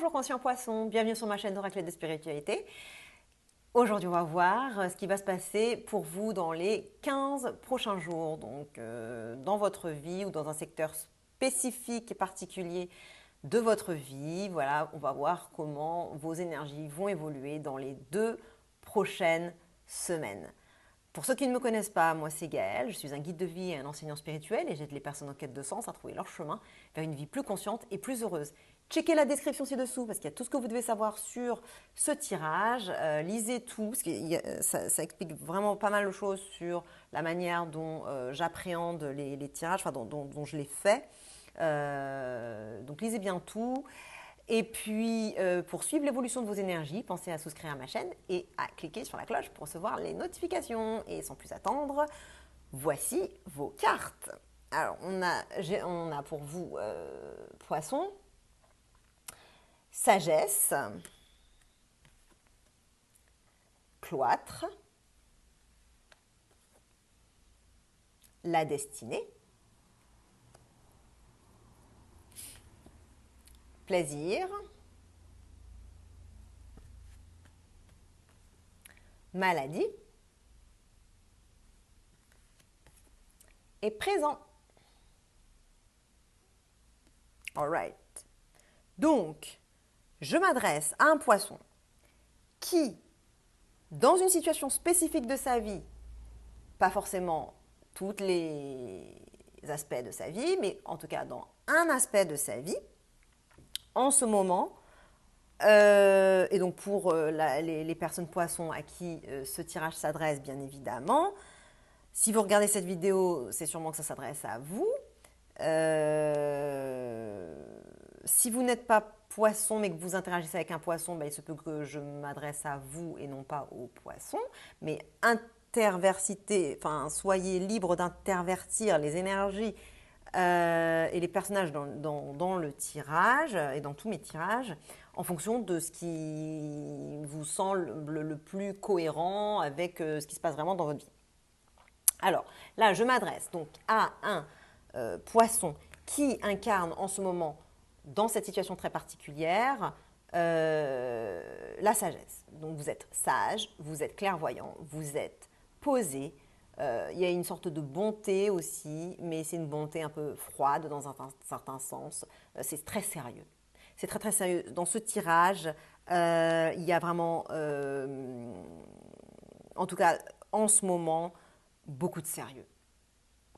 Bonjour conscient poisson, bienvenue sur ma chaîne d'Oracle de Spiritualité. Aujourd'hui on va voir ce qui va se passer pour vous dans les 15 prochains jours, donc dans votre vie ou dans un secteur spécifique et particulier de votre vie. Voilà, on va voir comment vos énergies vont évoluer dans les 2 prochaines semaines. Pour ceux qui ne me connaissent pas, moi c'est Gaëlle, je suis un guide de vie et un enseignant spirituel et j'aide les personnes en quête de sens à trouver leur chemin vers une vie plus consciente et plus heureuse. Checkez la description ci-dessous parce qu'il y a tout ce que vous devez savoir sur ce tirage. Lisez tout, parce que ça explique vraiment pas mal de choses sur la manière dont j'appréhende les tirages, enfin dont je les fais. Donc lisez bien tout. Et puis, pour suivre l'évolution de vos énergies, pensez à souscrire à ma chaîne et à cliquer sur la cloche pour recevoir les notifications. Et sans plus attendre, voici vos cartes. Alors, on a pour vous Poisson, Sagesse, Cloître, la Destinée, Plaisir, Maladie et Présent. Alright. Donc, je m'adresse à un poisson qui, dans une situation spécifique de sa vie, pas forcément tous les aspects de sa vie, mais en tout cas dans un aspect de sa vie, en ce moment, et donc pour les personnes poissons à qui ce tirage s'adresse, bien évidemment, si vous regardez cette vidéo, c'est sûrement que ça s'adresse à vous. Si vous n'êtes pas poisson, mais que vous interagissez avec un poisson, ben, il se peut que je m'adresse à vous et non pas au poisson. Mais interversité, enfin, soyez libre d'intervertir les énergies et les personnages dans le tirage et dans tous mes tirages en fonction de ce qui vous semble le plus cohérent avec ce qui se passe vraiment dans votre vie. Alors là, je m'adresse donc à un poisson qui incarne en ce moment, dans cette situation très particulière, la sagesse. Donc vous êtes sage, vous êtes clairvoyant, vous êtes posé. Il y a une sorte de bonté aussi, mais c'est une bonté un peu froide dans un certain sens. C'est très sérieux. C'est très très sérieux. Dans ce tirage, il y a vraiment, en tout cas en ce moment, beaucoup de sérieux.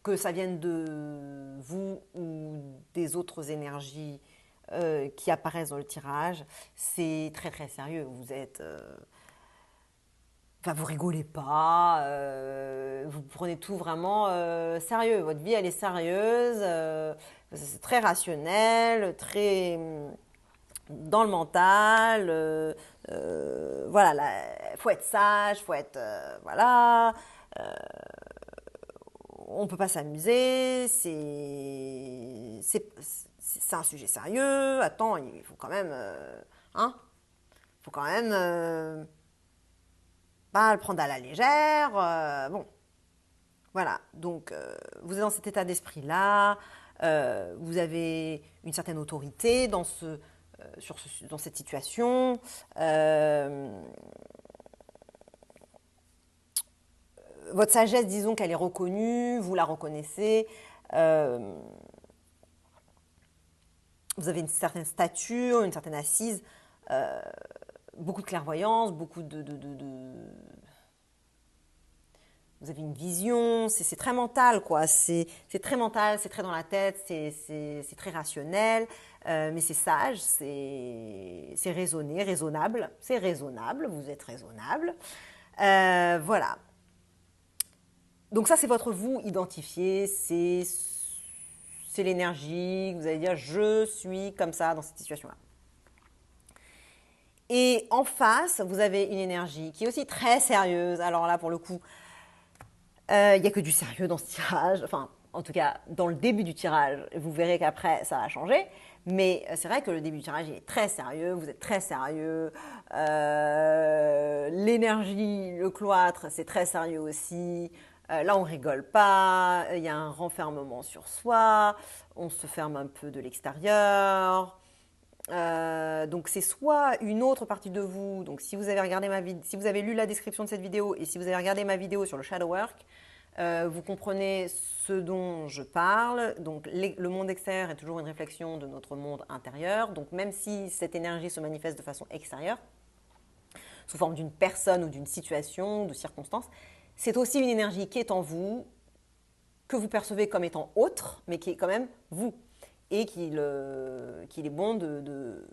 Que ça vienne de vous ou des autres énergies qui apparaissent dans le tirage, c'est très très sérieux. Vous êtes... Enfin, vous rigolez pas, vous prenez tout vraiment sérieux. Votre vie, elle est sérieuse, c'est très rationnel, très dans le mental. Voilà, faut être sage, faut être... voilà. On ne peut pas s'amuser, c'est un sujet sérieux. Attends, il faut quand même... hein, faut quand même... pas le prendre à la légère. Bon, voilà. Donc, vous êtes dans cet état d'esprit-là. Vous avez une certaine autorité dans cette situation. Votre sagesse, disons qu'elle est reconnue, vous la reconnaissez. Vous avez une certaine stature, une certaine assise. Beaucoup de clairvoyance, beaucoup vous avez une vision, c'est très mental, quoi. C'est très mental, c'est très dans la tête, c'est très rationnel, mais c'est sage, c'est raisonné, raisonnable. C'est raisonnable, vous êtes raisonnable. Voilà. Donc ça, c'est votre vous identifié, c'est l'énergie, vous allez dire « je suis comme ça dans cette situation-là ». Et en face, vous avez une énergie qui est aussi très sérieuse. Alors là, pour le coup, il n'y a que du sérieux dans ce tirage. Enfin, en tout cas, dans le début du tirage. Vous verrez qu'après, ça va changer. Mais c'est vrai que le début du tirage est très sérieux. Vous êtes très sérieux. L'énergie, le cloître, c'est très sérieux aussi. Là, on rigole pas. Il y a un renfermement sur soi. On se ferme un peu de l'extérieur. Donc c'est soit une autre partie de vous, donc si vous avez regardé si vous avez lu la description de cette vidéo et si vous avez regardé ma vidéo sur le shadow work, vous comprenez ce dont je parle. Donc le monde extérieur est toujours une réflexion de notre monde intérieur. Donc même si cette énergie se manifeste de façon extérieure, sous forme d'une personne ou d'une situation, de circonstance, c'est aussi une énergie qui est en vous, que vous percevez comme étant autre, mais qui est quand même vous. Et qu'il est bon de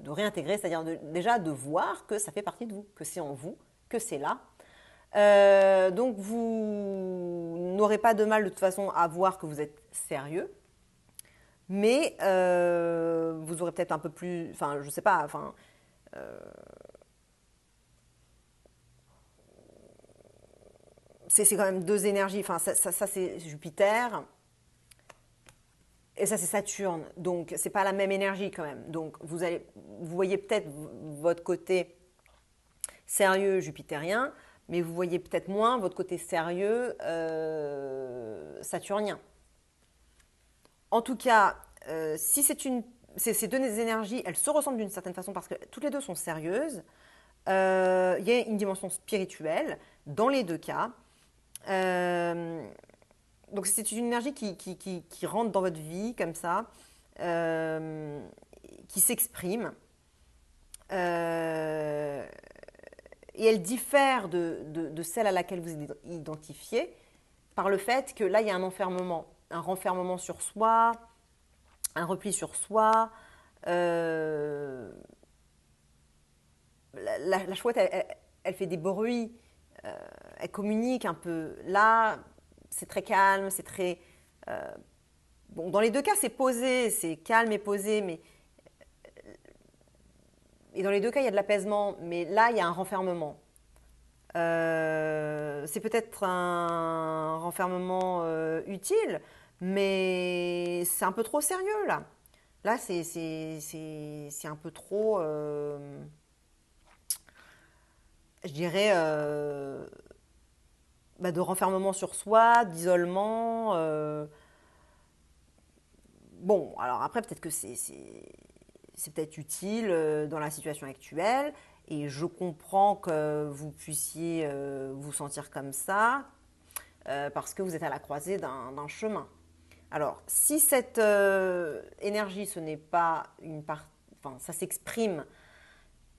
réintégrer, c'est-à-dire déjà de voir que ça fait partie de vous, que c'est en vous, que c'est là. Donc vous n'aurez pas de mal de toute façon à voir que vous êtes sérieux, mais vous aurez peut-être un peu plus, enfin je sais pas, enfin c'est quand même deux énergies, enfin ça c'est Jupiter. Et ça, c'est Saturne. Donc, ce n'est pas la même énergie quand même. Donc, vous voyez peut-être votre côté sérieux jupitérien, mais vous voyez peut-être moins votre côté sérieux saturnien. En tout cas, si ces deux énergies, elles se ressemblent d'une certaine façon parce que toutes les deux sont sérieuses. Il y a une dimension spirituelle dans les deux cas. Donc c'est une énergie qui rentre dans votre vie comme ça, qui s'exprime. Et elle diffère de celle à laquelle vous êtes identifié par le fait que là, il y a un renfermement sur soi, un repli sur soi. La chouette, elle fait des bruits, elle communique un peu. Là, c'est très calme, c'est très... bon, dans les deux cas, c'est posé, c'est calme et posé, mais... Et dans les deux cas, il y a de l'apaisement, mais là, il y a un renfermement. C'est peut-être un renfermement utile, mais c'est un peu trop sérieux, là. Là, c'est un peu trop... je dirais... de renfermement sur soi, d'isolement. Bon, alors après, peut-être que c'est peut-être utile dans la situation actuelle. Et je comprends que vous puissiez vous sentir comme ça parce que vous êtes à la croisée d'un chemin. Alors, si cette énergie, ce n'est pas une part, enfin, ça s'exprime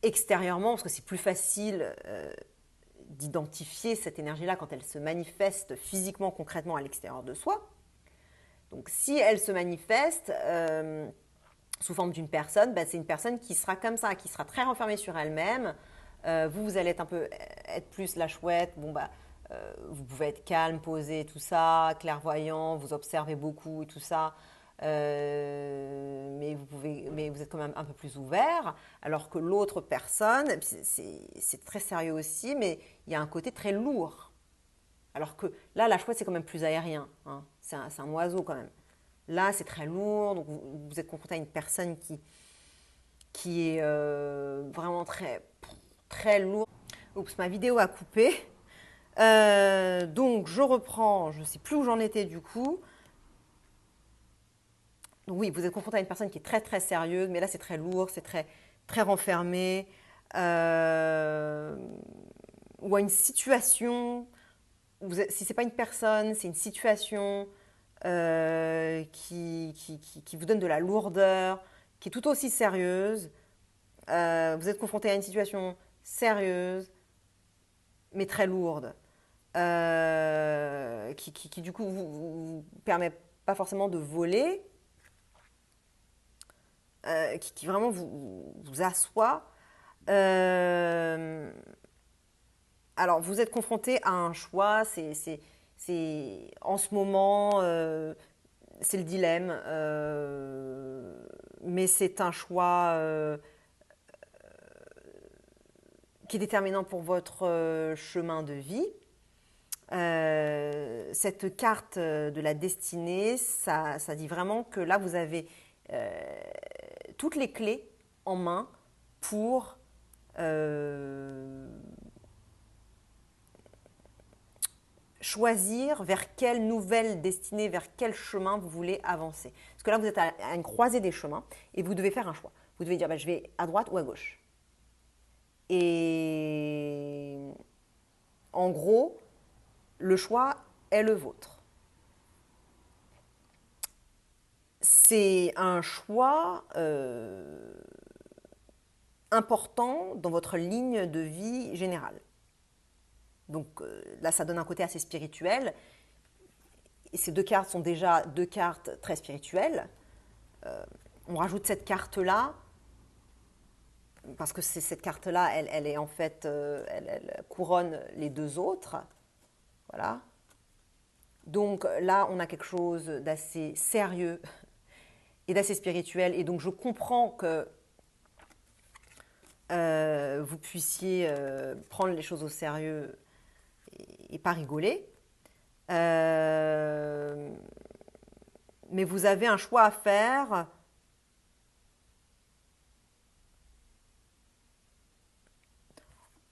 extérieurement parce que c'est plus facile d'identifier cette énergie-là quand elle se manifeste physiquement, concrètement à l'extérieur de soi. Donc si elle se manifeste sous forme d'une personne, c'est une personne qui sera comme ça, qui sera très renfermée sur elle-même. Vous allez être plus la chouette. Vous pouvez être calme, posé, tout ça, clairvoyant, vous observez beaucoup et tout ça. Mais vous êtes quand même un peu plus ouvert, alors que l'autre personne, c'est très sérieux aussi, mais il y a un côté très lourd. Alors que là, la chouette, c'est quand même plus aérien, hein. C'est un oiseau quand même. Là, c'est très lourd, donc vous êtes confronté à une personne qui est vraiment très, très lourde. Oups, ma vidéo a coupé. Donc, je reprends, je ne sais plus où j'en étais du coup. Donc oui, vous êtes confronté à une personne qui est très très sérieuse, mais là c'est très lourd, c'est très, très renfermé. Ou à une situation, si ce n'est pas une personne, c'est une situation qui vous donne de la lourdeur, qui est tout aussi sérieuse. Vous êtes confronté à une situation sérieuse, mais très lourde, qui du coup vous permet pas forcément de voler, qui vraiment vous assoit. Alors, vous êtes confronté à un choix, en ce moment, c'est le dilemme, mais c'est un choix qui est déterminant pour votre chemin de vie. Cette carte de la destinée, ça dit vraiment que là, vous avez toutes les clés en main pour choisir vers quelle nouvelle destinée, vers quel chemin vous voulez avancer. Parce que là, vous êtes à une croisée des chemins et vous devez faire un choix. Vous devez dire, bah, je vais à droite ou à gauche. Et en gros, le choix est le vôtre. C'est un choix important dans votre ligne de vie générale. Donc là, ça donne un côté assez spirituel. Et ces deux cartes sont déjà deux cartes très spirituelles. On rajoute cette carte-là, parce que cette carte-là, elle est en fait, elle couronne les deux autres. Voilà. Donc là, on a quelque chose d'assez sérieux et d'assez spirituel. Et donc, je comprends que vous puissiez prendre les choses au sérieux et pas rigoler. Mais vous avez un choix à faire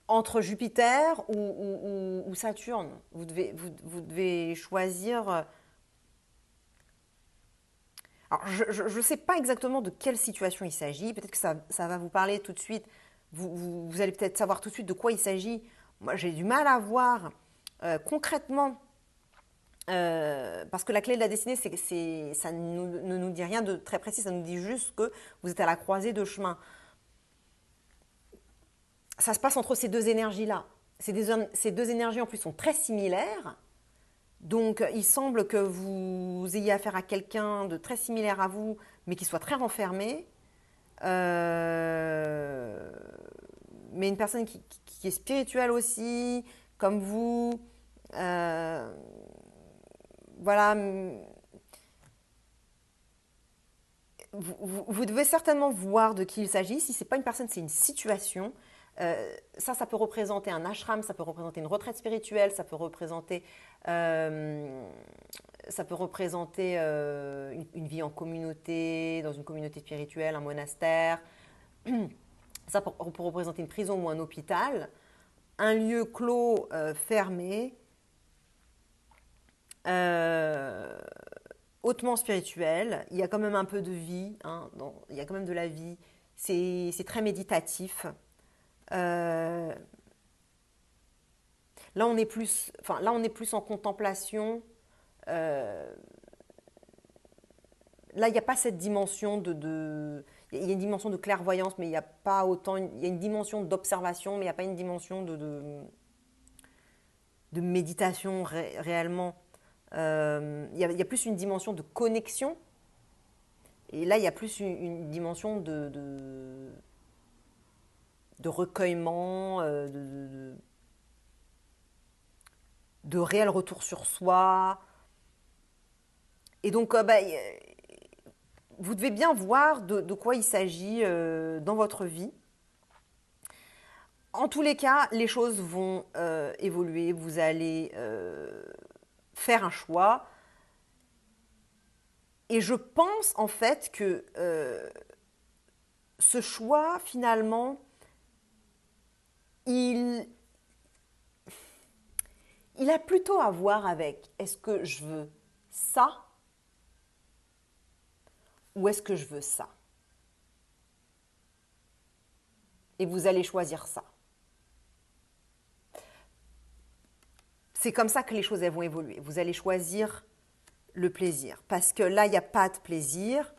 entre Jupiter ou Saturne. Vous devez choisir. Alors, je ne sais pas exactement de quelle situation il s'agit. Peut-être que ça va vous parler tout de suite. Vous allez peut-être savoir tout de suite de quoi il s'agit. Moi, j'ai du mal à voir concrètement, parce que la clé de la destinée, ça ne nous dit rien de très précis. Ça nous dit juste que vous êtes à la croisée de chemins. Ça se passe entre ces deux énergies-là. Ces deux énergies, en plus, sont très similaires. Donc, il semble que vous ayez affaire à quelqu'un de très similaire à vous, mais qui soit très renfermé. Mais une personne qui est spirituelle aussi, comme vous. Voilà. Vous devez certainement voir de qui il s'agit. Si ce n'est pas une personne, c'est une situation. Ça peut représenter un ashram, ça peut représenter une retraite spirituelle, ça peut représenter une vie en communauté, dans une communauté spirituelle, un monastère. Ça peut représenter une prison ou un hôpital, un lieu clos, fermé, hautement spirituel. Il y a quand même un peu de vie, hein, il y a quand même de la vie. C'est très méditatif. Là, on est plus en contemplation. Là, il n'y a pas cette dimension il y a une dimension de clairvoyance, mais il n'y a pas autant. Il y a une dimension d'observation, mais il n'y a pas une dimension de méditation réellement. Il y a plus une dimension de connexion. Et là, il y a plus une dimension de recueillement, de réel retour sur soi. Et donc, vous devez bien voir de quoi il s'agit dans votre vie. En tous les cas, les choses vont évoluer. Vous allez faire un choix. Et je pense en fait que ce choix, finalement, il a plutôt à voir avec est-ce que je veux ça ou est-ce que je veux ça? Et vous allez choisir ça. C'est comme ça que les choses elles vont évoluer. Vous allez choisir le plaisir. Parce que là, il n'y a pas de plaisir.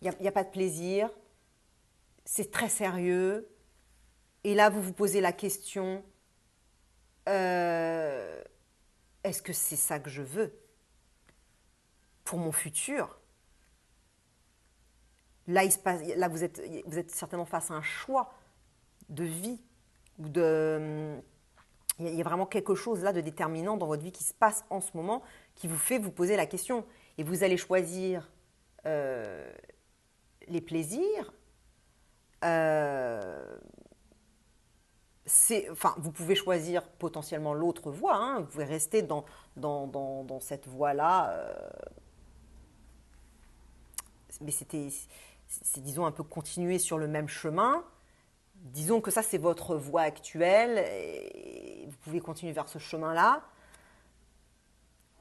Il n'y a pas de plaisir. C'est très sérieux. Et là, vous vous posez la question, est-ce que c'est ça que je veux pour mon futur? Là, vous êtes certainement face à un choix de vie. Il y a vraiment quelque chose là de déterminant dans votre vie qui se passe en ce moment qui vous fait vous poser la question. Et vous allez choisir les plaisirs. Vous pouvez choisir potentiellement l'autre voie. Hein. Vous pouvez rester dans cette voie-là. Mais c'est, disons, un peu continuer sur le même chemin. Disons que ça, c'est votre voie actuelle. Et vous pouvez continuer vers ce chemin-là.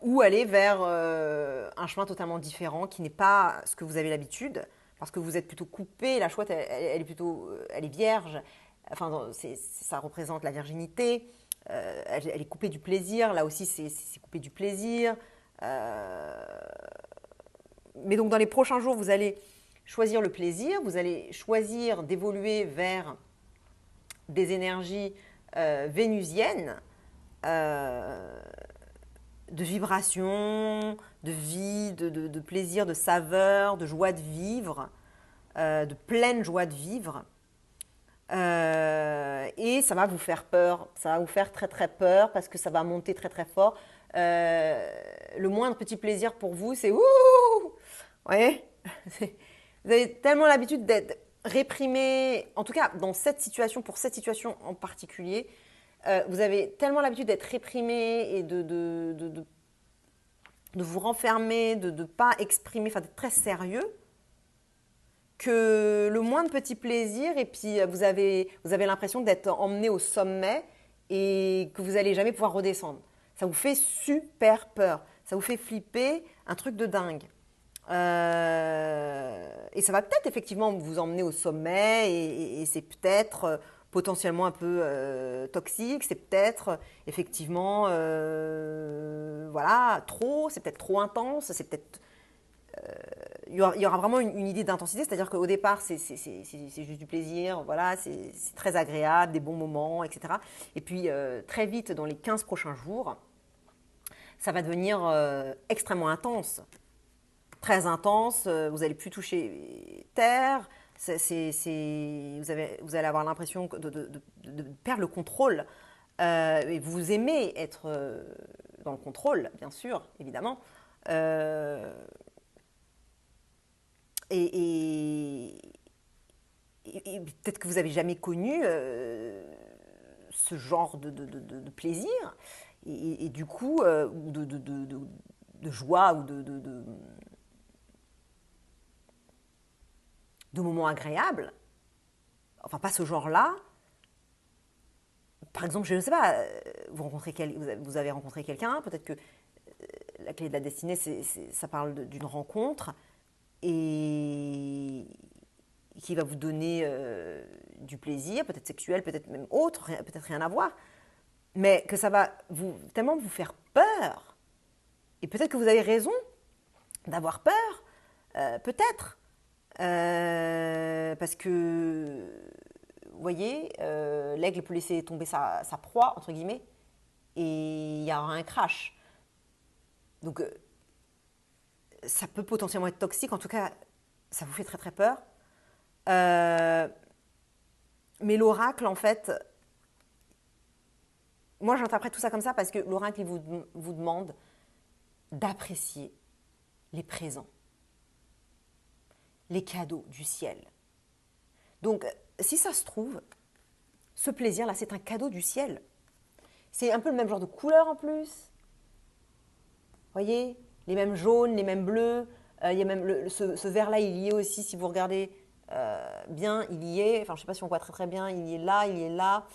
Ou aller vers un chemin totalement différent qui n'est pas ce que vous avez l'habitude. parce que vous êtes plutôt coupé. La chouette, elle est plutôt, elle est vierge. Enfin, ça représente la virginité. Elle est coupée du plaisir. Là aussi, c'est coupé du plaisir. Mais donc, dans les prochains jours, vous allez choisir le plaisir. Vous allez choisir d'évoluer vers des énergies vénusiennes, de vibration, de vie, de plaisir, de saveur, de joie de vivre, de pleine joie de vivre. Et ça va vous faire peur, ça va vous faire très très peur parce que ça va monter très très fort. Le moindre petit plaisir pour vous, c'est ouh, ouais. Vous avez tellement l'habitude d'être réprimé, en tout cas dans cette situation, pour cette situation en particulier, vous avez tellement l'habitude d'être réprimé et de vous renfermer, de ne pas exprimer, enfin d'être très sérieux, que le moindre petit plaisir, et puis vous avez l'impression d'être emmené au sommet et que vous n'allez jamais pouvoir redescendre. Ça vous fait super peur, ça vous fait flipper, un truc de dingue. Et ça va peut-être effectivement vous emmener au sommet et c'est peut-être potentiellement un peu toxique, c'est peut-être effectivement voilà, c'est peut-être trop intense, c'est peut-être il y aura vraiment une idée d'intensité, c'est-à-dire qu'au départ, c'est juste du plaisir, voilà, c'est très agréable, des bons moments, etc. Et puis, très vite, dans les 15 prochains jours, ça va devenir extrêmement intense, très intense, vous n'allez plus toucher terre, vous allez avoir l'impression de perdre le contrôle. Et vous aimez être dans le contrôle, bien sûr, évidemment. Et peut-être que vous n'avez jamais connu ce genre de plaisir et du coup de joie ou de moments agréables. Enfin, pas ce genre-là. Par exemple, je ne sais pas, vous avez rencontré quelqu'un, peut-être que la clé de la destinée, ça parle d'une rencontre et qui va vous donner du plaisir, peut-être sexuel, peut-être même autre, peut-être rien à voir, mais que ça va tellement vous faire peur. Et peut-être que vous avez raison d'avoir peur, peut-être, parce que, vous voyez, l'aigle peut laisser tomber sa proie, entre guillemets, et il y aura un crash. Donc, ça peut potentiellement être toxique, en tout cas, ça vous fait très très peur. Mais l'oracle, en fait, moi j'interprète tout ça comme ça parce que l'oracle, il vous demande d'apprécier les présents, les cadeaux du ciel. Donc, si ça se trouve, ce plaisir-là, c'est un cadeau du ciel. C'est un peu le même genre de couleur en plus. Vous voyez, les mêmes jaunes, les mêmes bleus. Il y a même ce vert-là, il y est aussi, si vous regardez bien, il y est. Enfin, je ne sais pas si on voit très très bien, il y est là, il y est là.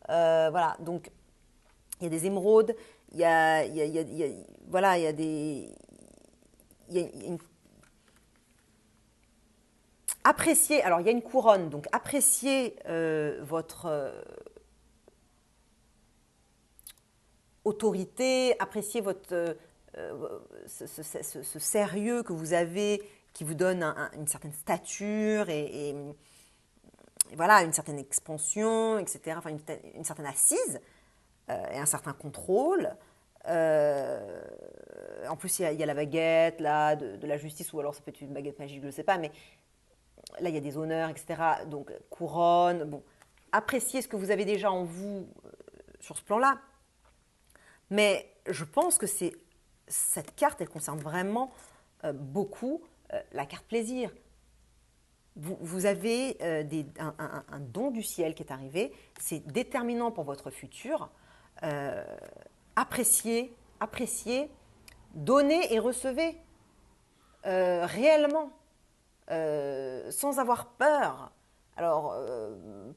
Voilà, donc il y a des émeraudes, voilà, il y a des... Il y a une, appréciez, alors il y a une couronne, donc appréciez votre autorité, appréciez votre... ce sérieux que vous avez, qui vous donne une certaine stature et voilà, une certaine expansion, etc. Enfin, une certaine assise et un certain contrôle. En plus, il y a la baguette là, de la justice, ou alors ça peut être une baguette magique, je ne sais pas, mais là, il y a des honneurs, etc. Donc, couronne, bon. Appréciez ce que vous avez déjà en vous sur ce plan-là. Mais je pense que cette carte, elle concerne vraiment beaucoup la carte plaisir. Vous avez un don du ciel qui est arrivé, c'est déterminant pour votre futur. Appréciez, donnez et recevez réellement, sans avoir peur. Alors,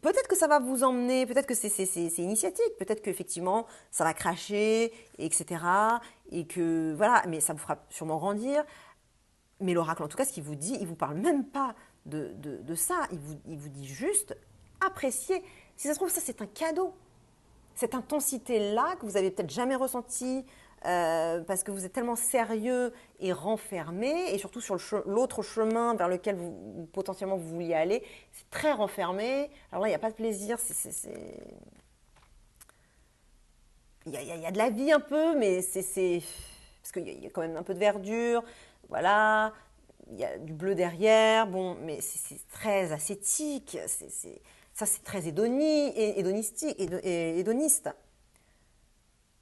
peut-être que ça va vous emmener, peut-être que c'est initiatique, peut-être qu'effectivement, ça va cracher, etc. Et que, voilà, mais ça vous fera sûrement grandir. Mais l'oracle, en tout cas, ce qu'il vous dit, il ne vous parle même pas de ça. Il vous dit juste apprécier. Si ça se trouve, ça, c'est un cadeau. Cette intensité-là que vous avez peut-être jamais ressentie parce que vous êtes tellement sérieux et renfermé, et surtout sur l'autre chemin vers lequel potentiellement vous vouliez aller, c'est très renfermé. Alors là, il n'y a pas de plaisir, il y a de la vie un peu, mais c'est parce qu'il y a quand même un peu de verdure, voilà, il y a du bleu derrière, bon, mais c'est très ascétique, ça c'est très hédoniste.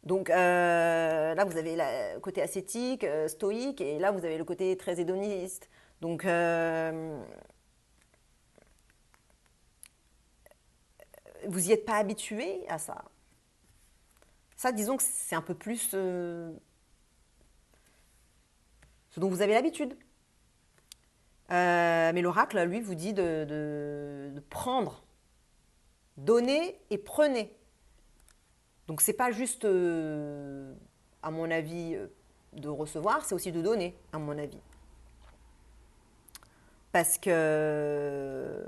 Donc là, vous avez le côté ascétique, stoïque, et là, vous avez le côté très hédoniste. Donc vous n'y êtes pas habitué à ça. Ça, disons que c'est un peu plus ce dont vous avez l'habitude. Mais l'oracle, lui, vous dit de prendre, donner et prenez. Donc c'est pas juste, à mon avis, de recevoir, c'est aussi de donner, à mon avis. Parce que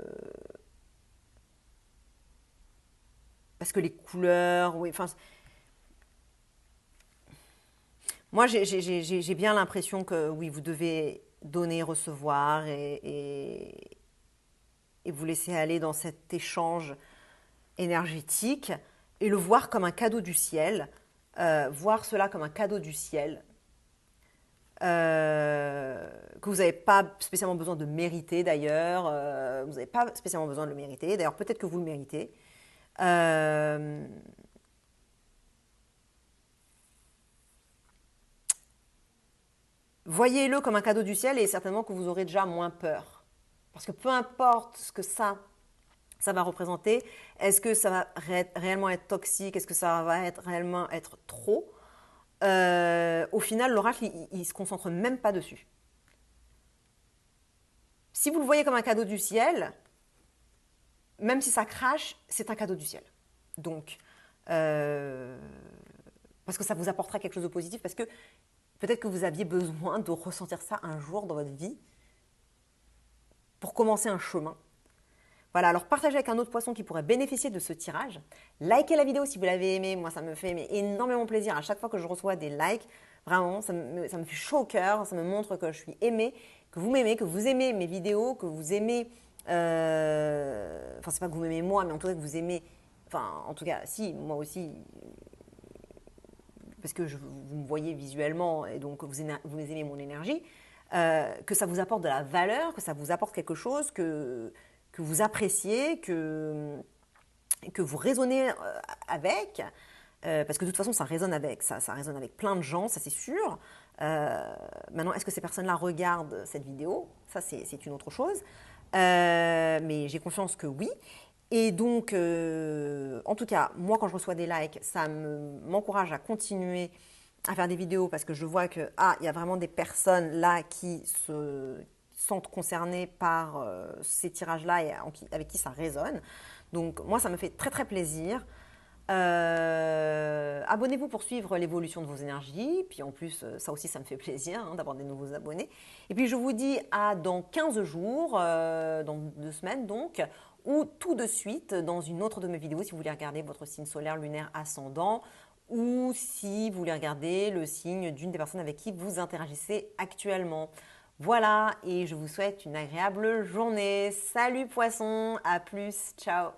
les couleurs, oui, enfin, moi j'ai bien l'impression que oui, vous devez donner, recevoir et vous laisser aller dans cet échange énergétique et le voir comme un cadeau du ciel, voir cela comme un cadeau du ciel, que vous n'avez pas spécialement besoin de mériter d'ailleurs, vous n'avez pas spécialement besoin de le mériter, d'ailleurs peut-être que vous le méritez. Voyez-le comme un cadeau du ciel et certainement que vous aurez déjà moins peur. Parce que peu importe ce que ça va représenter, est-ce que ça va réellement être toxique, est-ce que ça va réellement être trop, au final, l'oracle, il ne se concentre même pas dessus. Si vous le voyez comme un cadeau du ciel, même si ça crache, c'est un cadeau du ciel. Donc, parce que ça vous apportera quelque chose de positif, parce que peut-être que vous aviez besoin de ressentir ça un jour dans votre vie pour commencer un chemin. Voilà, alors partagez avec un autre poisson qui pourrait bénéficier de ce tirage. Likez la vidéo si vous l'avez aimé, moi ça me fait énormément plaisir à chaque fois que je reçois des likes. Vraiment, ça me fait chaud au cœur, ça me montre que je suis aimée, que vous m'aimez, que vous aimez mes vidéos, que vous aimez... Enfin, c'est pas que vous m'aimez moi, mais en tout cas que vous aimez... Enfin, en tout cas, si, moi aussi, parce que vous me voyez visuellement et donc vous aimez mon énergie, que ça vous apporte de la valeur, que ça vous apporte quelque chose, que vous appréciez, que vous raisonnez avec, parce que de toute façon ça résonne avec plein de gens, ça c'est sûr. Maintenant, est-ce que ces personnes-là regardent cette vidéo? Ça c'est une autre chose. Mais j'ai confiance que oui. Et donc, en tout cas, moi quand je reçois des likes, ça m'encourage à continuer à faire des vidéos parce que je vois que il y a vraiment des personnes là qui se sentent concernées par ces tirages-là et avec qui ça résonne. Donc moi, ça me fait très très plaisir. Abonnez-vous pour suivre l'évolution de vos énergies. Puis en plus, ça aussi, ça me fait plaisir d'avoir des nouveaux abonnés. Et puis je vous dis à dans 15 jours, dans 2 semaines donc, ou tout de suite dans une autre de mes vidéos si vous voulez regarder votre signe solaire, lunaire, ascendant, ou si vous voulez regarder le signe d'une des personnes avec qui vous interagissez actuellement. Voilà, et je vous souhaite une agréable journée. Salut poisson, à plus, ciao.